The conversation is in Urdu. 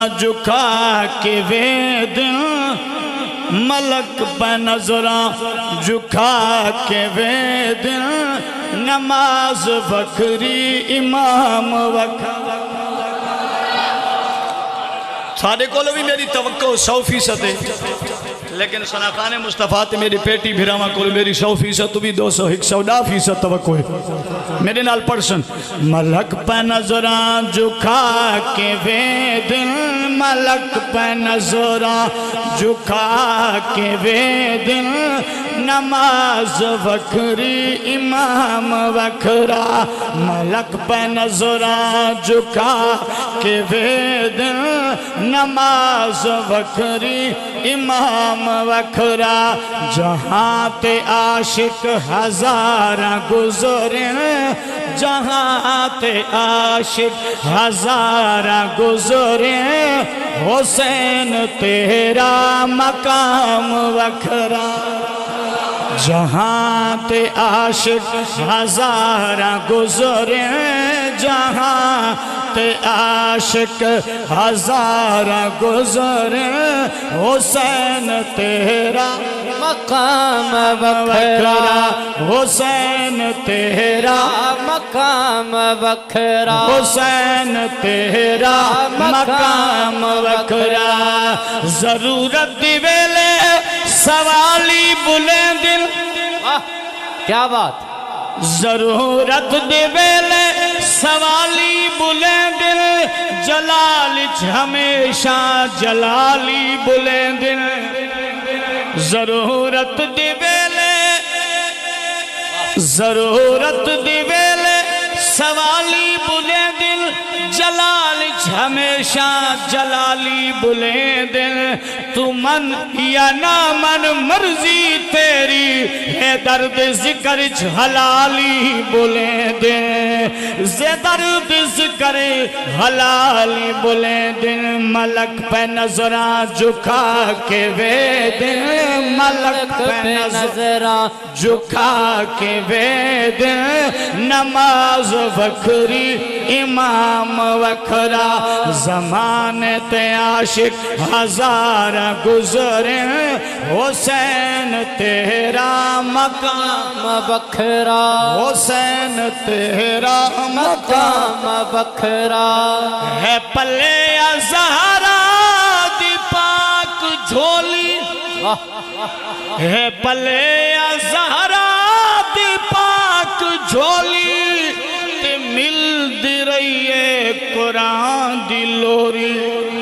جھکا کے وید ملک پہ نظراں جھکا کے وید نماز وکری امام وکری سارے کو بھی میری توقع 100% ہے لیکن سناخان مصطفیٰ تے میری پیٹی بھیراما کو میری 100% تو بھی 200 110% توقع ہے میرے نال پرسن ملک پہ نظراں جھکا کے وید ملک پہ نظراں جھکا کے وید نماز وکری امام وکرا ملک پہ نظراں جھکا کے وید نماز وکری امام وکرا جہاں تے عاشق ہزاراں گزریں جہاں تے عاشق ہزاراں گزریں حسین تیرا مقام وکرا جہاں تے عاشق ہزاراں گزریں جہاں تے عاشق ہزاراں گزریں حسین تیرا مقام وکرا حسین تیرا مقام وکرا حسین تیرا مقام وکرا ضرورت دی ویلے سوالی بلند کیا بات ضرورت دی ویلے سوالی بلند جلال ہمیشہ جلالی بلند ضرورت دی ویلے ضرورت دی ویلے سوالی بلند جلال ہمیشہ جلالی بلند تو من یا نا من مرضی تیری ہے درد ذکر حلالی بلند زے درد ذکر حلالی بلند ملک پہ نظراں جھکا کے وید ملک پہ نظراں جھکا کے وید نماز وکری امام وکرا زمانے تے عاشق ہزاراں گزریں حسین تیرا مقام وکرا حسین تیرا مقام وکرا ہے پلے زہرا دی پاک جھولی ہے پلے زہرا دی پاک جھولی تے مل دی رہی ہے قرآن دی لوری